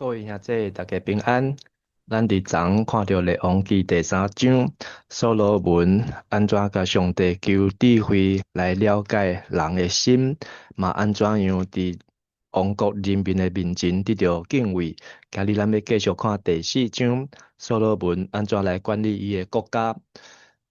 各位兄弟，大家平安。咱伫昨看到《列王记》第3章，所罗门安怎甲上帝求智慧来了解人的心，嘛安怎样伫王国人民的面前得到敬畏。今日咱要继续看第4章，所罗门安怎来管理伊的国家。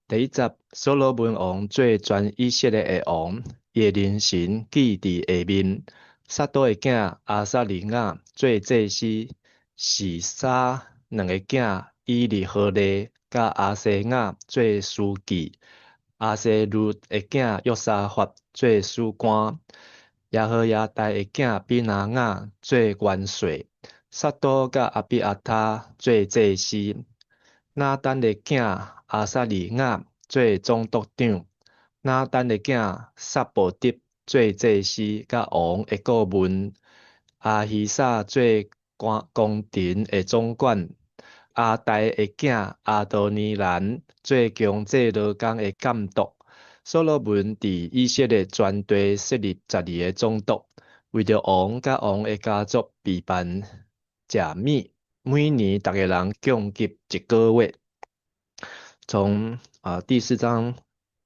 第一集，所罗门王做全以色列的王，伊的人神记伫下面。撒都的囝阿撒利亚做祭司，是撒两个囝以利何勒甲阿西亚做书记，阿西律的囝约沙法做史官，耶和亚大的囝比拿雅做元帅，撒都甲阿比阿他做祭司，拿单的囝阿撒利亚做总督长，拿单的囝撒伯德做祭司，甲王的顾问，阿希萨做宫廷的总管，阿呆的囝阿多尼兰做强制劳工的监督。所罗门伫以色列全地设立12个总督，为着王甲王的家族备办食米，每年逐个人供给1个月。从第4章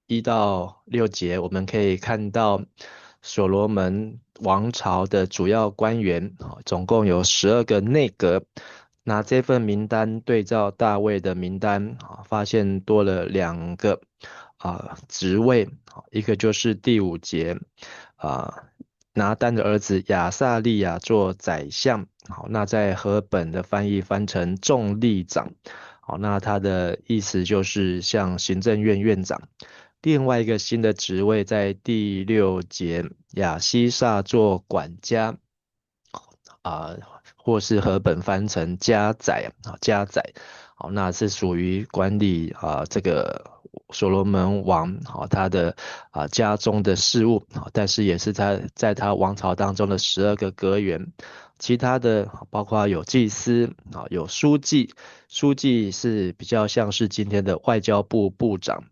1到6节，我们可以看到所罗门王朝的主要官员，总共有12个内阁。拿这份名单对照大卫的名单，发现多了2个职位，一个就是第5节，拿单的儿子亚撒利亚做宰相，好，那在和本的翻译翻成众吏长。好，那他的意思就是像行政院院长。另外一个新的职位在第6节，亚西萨做管家，或是和本翻成家宰，家宰。好，那是属于管理这个所罗门王他的家中的事务，但是也是在他王朝当中的12个阁员。其他的包括有祭司有书记，书记是比较像是今天的外交部部长。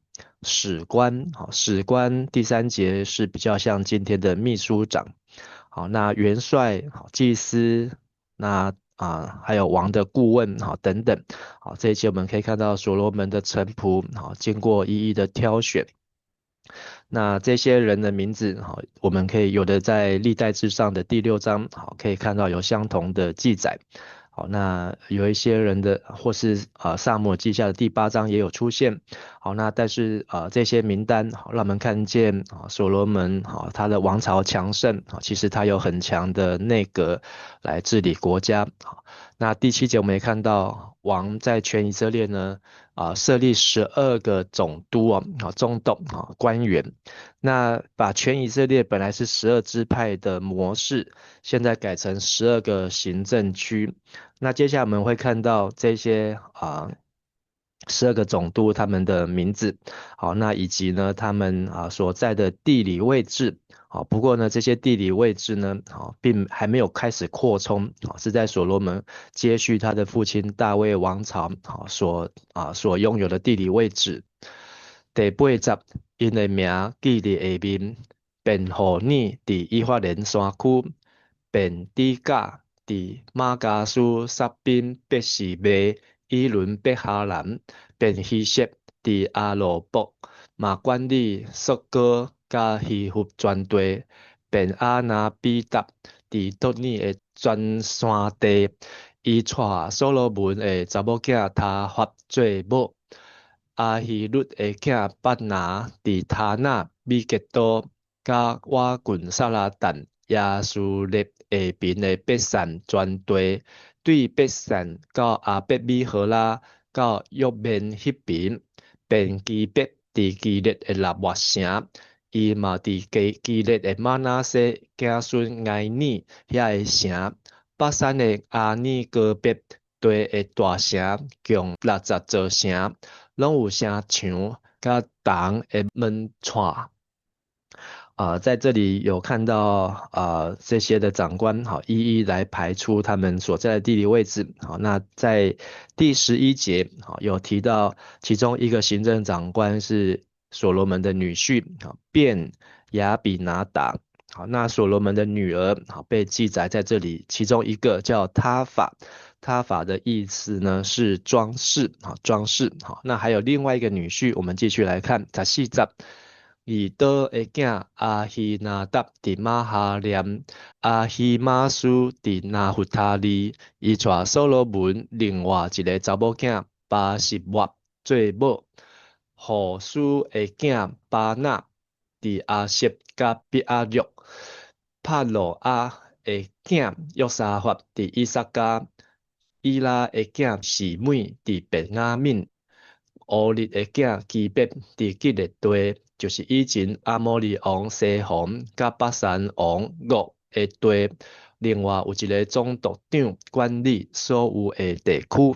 史官，史官第3节是比较像今天的秘书长。好，那元帅，祭司，那还有王的顾问，等等。好，这一期我们可以看到所罗门的臣仆，经过一一的挑选。那这些人的名字，我们可以有的在历代志上的第6章，可以看到有相同的记载。好，那有一些人的，或是撒母耳记下的第8章也有出现。好，那但是这些名单，让我们看见所罗门他的王朝强盛，其实他有很强的内阁来治理国家。那第7节我们也看到王在全以色列呢设立12个总督总督官员。那把全以色列本来是12支派的模式，现在改成12个行政区。那接下来我们会看到这些12个总督他们的名字，好，那以及呢他们所在的地理位置。好，不过呢这些地理位置呢并还没有开始扩充，是在所罗门接续他的父亲大卫王朝所拥有的地理位置。第8集，因的名记伫下面，便互你伫以法莲山区，便底甲伫马加斯撒宾伯示麦以伦伯哈兰，便希舍伫阿罗伯，嘛管理索哥甲希弗全地，便阿拿比达伫托尼的全山地，伊娶所罗门的查某囝他法做某。阿希律的囝巴拿伫他那米吉多，甲瓦郡萨拉旦耶苏列下边的北山全地，对北山到阿伯米荷拉到约面迄边，便基北伫基列的立外城，伊嘛伫基列的马拿西子孙埃尼遐个城，北山的阿尼哥别地的大城，共60座城。拢有城墙甲东的门窗。在这里有看到这些的长官一一来排出他们所在的地理位置。好，那在第11节有提到其中一个行政长官是所罗门的女婿便雅比拿达。好，那所罗门的女儿好被记载在这里，其中一个叫他法，他法的意思呢是装饰，好装饰，好，那还有另外一个女婿，我们继续来看，他细集。以德的囝阿希那达伫马哈念，阿希马苏伫拿弗他利，伊带所罗门另外一个查某囝巴十末做某，户苏的囝巴纳伫阿舍甲比阿约，帕罗阿的囝约沙法伫以撒加，伊拉的囝示每伫便雅悯。乌日的囝基别伫基列地，就是以前阿摩利王西宏甲巴山王噩的地。另外有一个总督长管理所有的地区。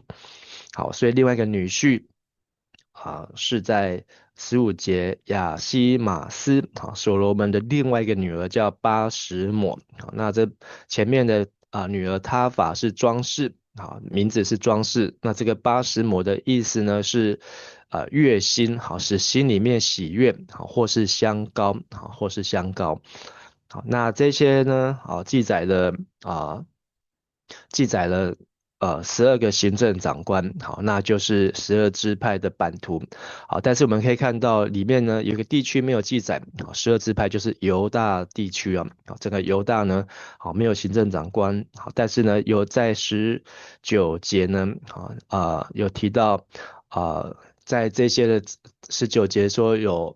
好，所以另外一个女婿是在15节亚西马斯，所罗门的另外一个女儿叫巴什抹。那这前面的女儿他法是装饰。名字是装饰。那这个巴什抹的意思呢是悦心，使心里面喜悦，或是香膏，或是香膏。好，那这些呢，记载了12个行政长官，好，那就是12支派的版图。好，但是我们可以看到里面呢有一个地区没有记载，12支派就是犹大地区啊。好，这个犹大呢，好没有行政长官，好，但是呢有在19节呢，有提到在这些的19节说有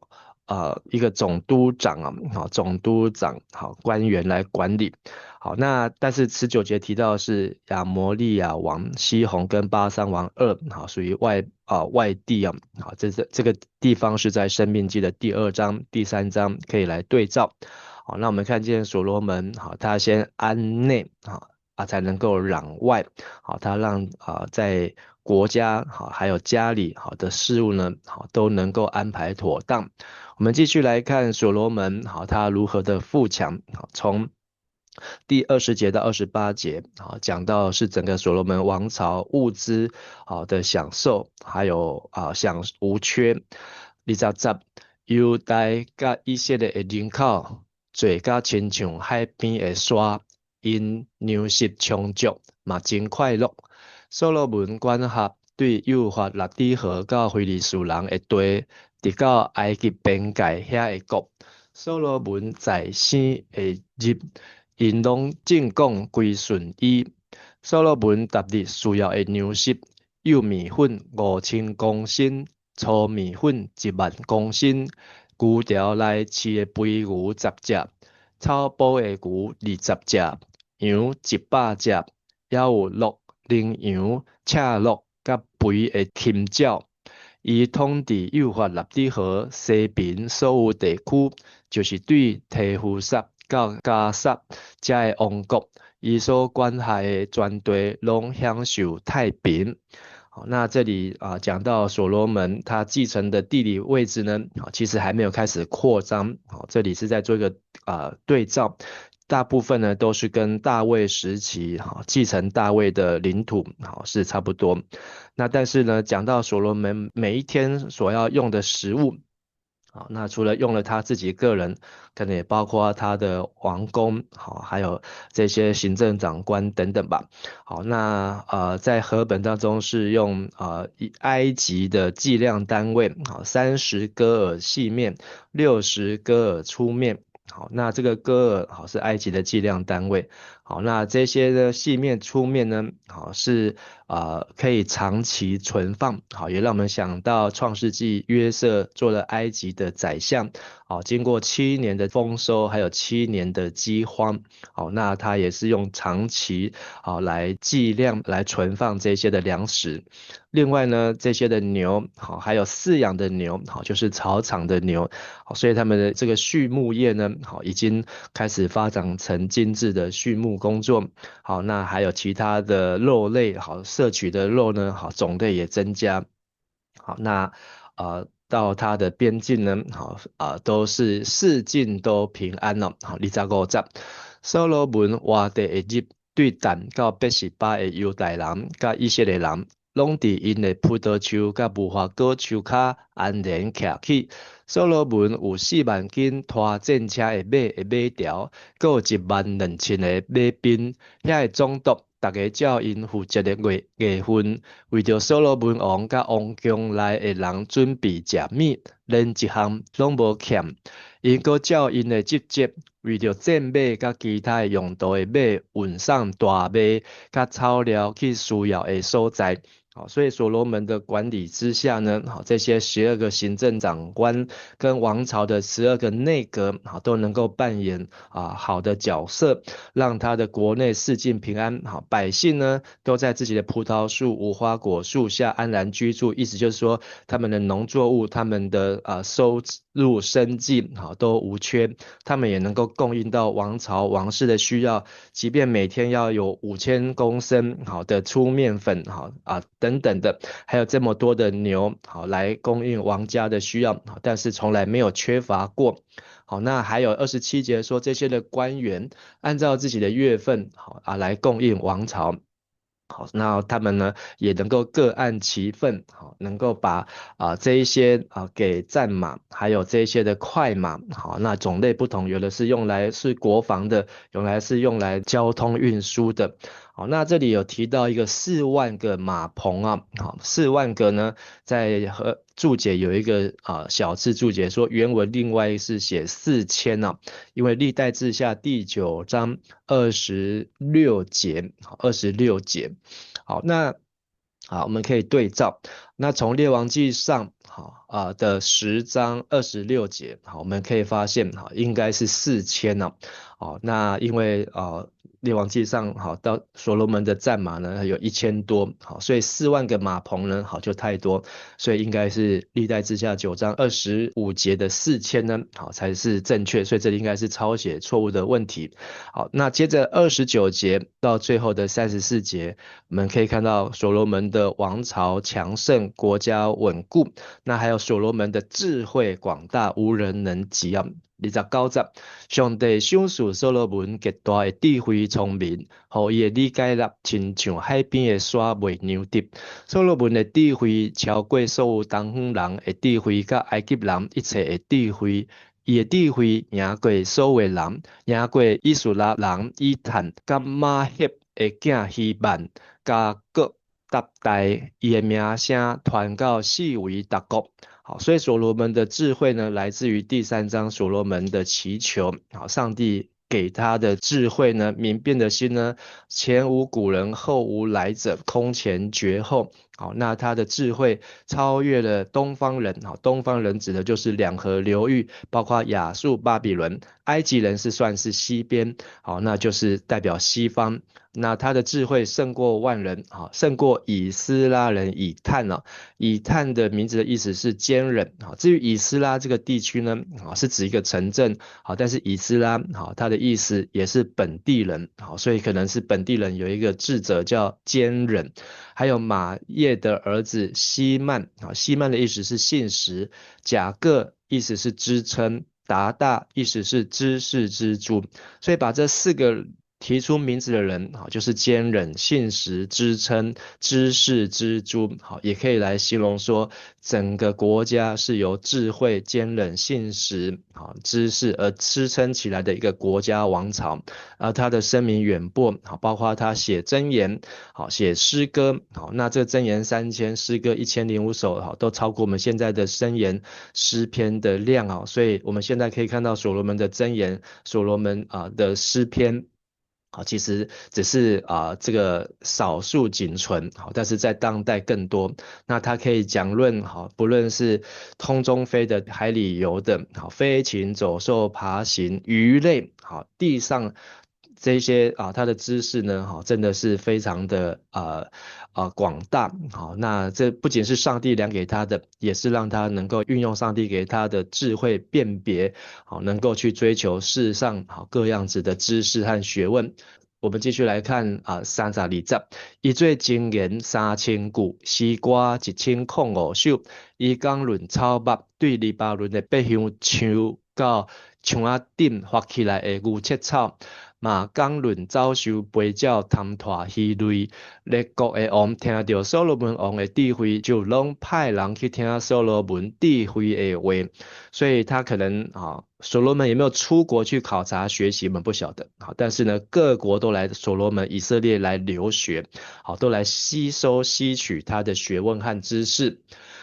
一个总督长总督长官员来管理。好，那但是19节提到的是亚摩利亚王西宏跟巴珊王噩，属于外地啊。好，这个地方是在申命记的第2章、第3章可以来对照。好，那我们看见所罗门，他先安内，才能够攘外。好，他让在国家还有家里的事物呢，都能够安排妥当。我们继续来看所罗门，他如何的富强，从第20节到28节，讲到是整个所罗门王朝物资的享受，还有享无缺。20节，犹大甲以色列的人口，最甲亲像海边的沙，因粮食充足，嘛真快乐。所罗门管辖对幼发勒底河到非利士人的地，直到埃及边界遐的国。所罗门在生的日，因拢正讲归顺伊。所罗门逐日需要的粮食，幼米粉5000公升，粗米粉10000公升，牛条内饲的肥牛10只，草埔的牛20只，羊100只，也有鹿、羚羊、赤鹿甲肥的禽鸟。伊统治幼发勒底河西边所有地区，就是对提夫萨到加萨遮的王国，伊所管辖的全地拢享受太平。好，那这里讲到所罗门他继承的地理位置呢，其实还没有开始扩张。好，这里是在做一个对照。大部分呢都是跟大卫时期继承大卫的领土是差不多。那但是呢，讲到所罗门每一天所要用的食物，那除了用了他自己个人，可能也包括他的王公，还有这些行政长官等等吧。好，那在和本当中是用埃及的计量单位，30戈尔细面，60戈尔粗面。好，那这个戈尔是埃及的计量单位。好，那这些的细面、粗面呢，是可以长期存放。好，也让我们想到创世纪约瑟做了埃及的宰相。好，经过7年的丰收，还有7年的饥荒。好，那他也是用长期来计量来存放这些的粮食。另外呢，这些的牛，还有饲养的牛，就是草场的牛，所以他们的这个畜牧业呢，已经开始发展成精致的畜牧工作。好，那还有其他的肉类，摄取的肉呢，种类也增加。好，那到它的边境呢，都是四境都平安了。好，25节，所罗门活地的日，对但到818的犹大人甲以色列人，拢伫因的葡萄树甲无花果树骹安然徛起。所罗门有4万斤拖战车的马条，阁有12000个马兵，遐个总督大家照因负责的月份，为着所罗门王甲王宫内的人准备食米，连一项拢无欠。因阁照因的职责，为着战马甲其他用途的马，运送大马甲草料去需要的所在。好，所以所罗门的管理之下呢，好，这些12个行政长官跟王朝的12个内阁，好，都能够扮演好的角色，让他的国内四境平安。好，百姓呢都在自己的葡萄树、无花果树下安然居住。意思就是说，他们的农作物、他们的收入、生计，好，都无缺。他们也能够供应到王朝、王室的需要，即便每天要有5000公升好的粗面粉，好等等的，还有这么多的牛，好来供应王家的需要，但是从来没有缺乏过。好，那还有27节说这些的官员按照自己的月份，好来供应王朝。好，那他们呢也能够各按其分，好，能够把这一些给战马，还有这一些的快马，好，那种类不同，有的是用来是国防的，有的是用来交通运输的。好，那这里有提到一个4万个马棚啊，好，4万个呢，在注解有一个小字注解说，原文另外是写4000啊，因为历代志下第9章26节，好，26节，好，那好，我们可以对照，那从列王记上的10章26节，好，我们可以发现，好，应该是4000呢，好，那因为列王记上好到所罗门的战马呢有1000多，好，所以4万个马棚呢好就太多，所以应该是历代志下9章25节的4000呢好才是正确，所以这里应该是抄写错误的问题。好，那接着29节到最后的34节，我们可以看到所罗门的王朝强盛，国家稳固，那还有所罗门的智慧广大，无人能及啊。29节，上帝赏赐所罗门极大的智慧聪明，互伊的理解力亲像海边的沙袂牛滴。所罗门的智慧超过所有东方人的智慧，甲埃及人一切的智慧。伊的智慧赢过所有人，赢过以色列人以坦甲马歇的囝希曼，甲各搭代，伊的名声传到四围达国。好，所以所罗门的智慧呢，来自于第3章所罗门的祈求。好，上帝给他的智慧呢，明辨的心呢，前无古人，后无来者，空前绝后。好，那他的智慧超越了东方人。好，东方人指的就是两河流域，包括亚述、巴比伦。埃及人是算是西边，好，那就是代表西方。那他的智慧胜过万人，好，胜过以斯拉人以探啊。以探的名字的意思是坚忍，好，至于以斯拉这个地区呢，好，是指一个城镇，好，但是以斯拉，好，它的意思也是本地人，好，所以可能是本地人有一个智者叫坚忍。还有马叶的儿子西曼，好，西曼的意思是信实，甲各意思是支撑，达大意思是知识之珠，所以把这4个提出名字的人，好，就是坚忍、信实、支撑、知识之珠，好，也可以来形容说整个国家是由智慧、坚忍、信实、好知识而支撑起来的一个国家王朝。他的声名远播，好，包括他写箴言，好，写诗歌，好，那这箴言3000，诗歌1005首，好，都超过我们现在的箴言诗篇的量啊，所以我们现在可以看到所罗门的箴言，所罗门的诗篇。好，其实只是这个少数仅存，好，但是在当代更多。那它可以讲论，好，不论是空中飞的、海里游的，好，飞禽走兽、爬行、鱼类，好，地上这些它的知识呢，好，真的是非常的广大，好，那这不仅是上帝量给他的，也是让他能够运用上帝给他的智慧辨别，好，能够去追求世上好各样子的知识和学问。我们继续来看32节，伊做精言3000句，诗歌1005首，伊讲论草木，对黎巴嫩的百香树到墙仔顶发起来的牛切草，嘛讲论遭受飞鸟贪拖鱼类，列国的王听到所罗门王的智慧，就拢派人去听所罗门智慧的话，所以他可能所罗门有没有出国去考察学习，我们不晓得。好，但是呢，各国都来所罗门以色列来留学，好，都来吸收吸取他的学问和知识。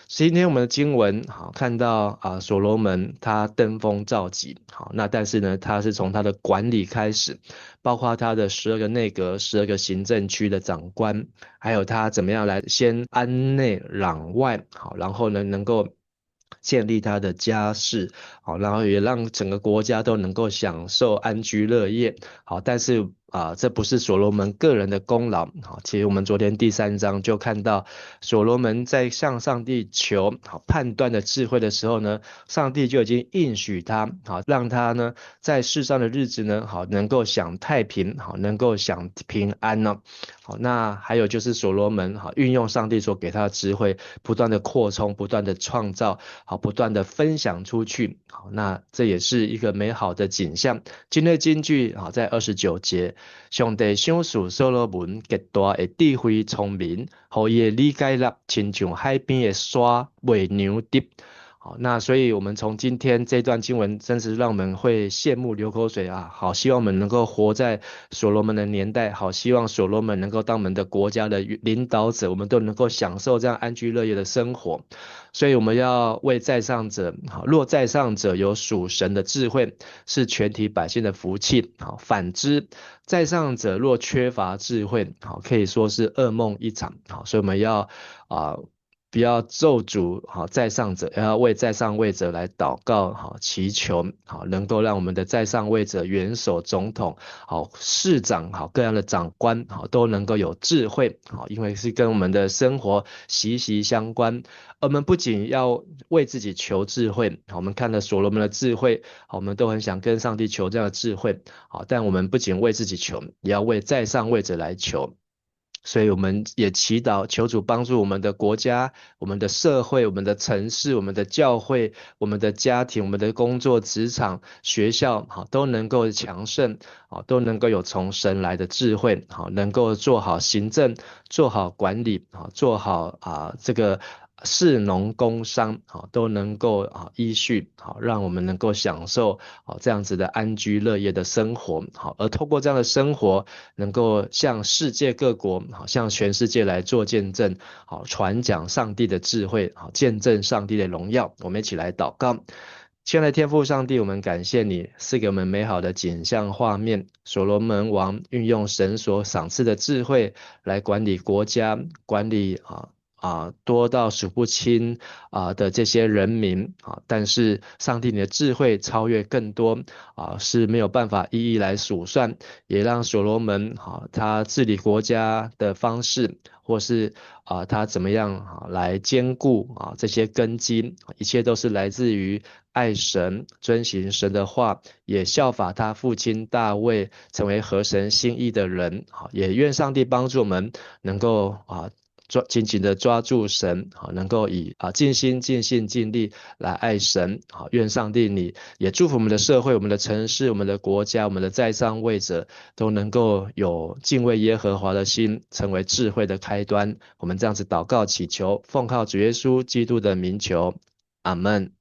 今天我们的经文好看到所罗门他登峰造极，好，那但是呢，他是从他的管理开始，包括他的12个内阁、12个行政区的长官，还有他怎么样来先安内攘外，好，然后呢能够建立他的家室，好，然后也让整个国家都能够享受安居乐业，好，但是这不是所罗门个人的功劳，好，其实我们昨天第3章就看到所罗门在向上帝求好判断的智慧的时候呢，上帝就已经应许他，好，让他呢在世上的日子呢，好能够享太平，好能够享平安呢，好，那还有就是所罗门好运用上帝所给他的智慧，不断的扩充，不断的创造，好，不断的分享出去，好，那这也是一个美好的景象。今天的金句好在29节。上帝赏赐所罗门极大的智慧聪明，互伊的理解力亲像海边的沙，袂牛滴。好，那所以我们从今天这段经文，真是让我们会羡慕流口水啊！好，希望我们能够活在所罗门的年代，好，希望所罗门能够当我们的国家的领导者，我们都能够享受这样安居乐业的生活。所以我们要为在上者，好，若在上者有属神的智慧，是全体百姓的福气。好，反之，在上者若缺乏智慧，好，可以说是噩梦一场。好，所以我们要不要咒诅好在上者，要为在上位者来祷告，好祈求，好能够让我们的在上位者、元首、总统、好市长、好各样的长官，好都能够有智慧，好，因为是跟我们的生活息息相关。我们不仅要为自己求智慧，好，我们看了所罗门的智慧，好，我们都很想跟上帝求这样的智慧，好，但我们不仅为自己求，也要为在上位者来求。所以我们也祈祷求主帮助我们的国家、我们的社会、我们的城市、我们的教会、我们的家庭、我们的工作、职场、学校，好都能够强盛，好都能够有从神来的智慧，好能够做好行政、做好管理，好做好这个士农工商，好都能够依序，好让我们能够享受好这样子的安居乐业的生活，好而透过这样的生活，能够向世界各国，好向全世界来做见证，好传讲上帝的智慧，好见证上帝的荣耀。我们一起来祷告。亲爱的天父上帝，我们感谢你赐给我们美好的景象画面。所罗门王运用神所赏赐的智慧来管理国家，管理多到数不清的这些人民但是上帝你的智慧超越更多是没有办法一一来数算，也让所罗门他治理国家的方式，或是他怎么样来兼顾这些根基，一切都是来自于爱神，遵行神的话，也效法他父亲大卫，成为合神心意的人。也愿上帝帮助我们能够紧紧的抓住神，能够以尽心尽性尽力来爱神。愿上帝你也祝福我们的社会、我们的城市、我们的国家、我们的在上位者都能够有敬畏耶和华的心，成为智慧的开端。我们这样子祷告祈求，奉靠主耶稣基督的名求，阿们。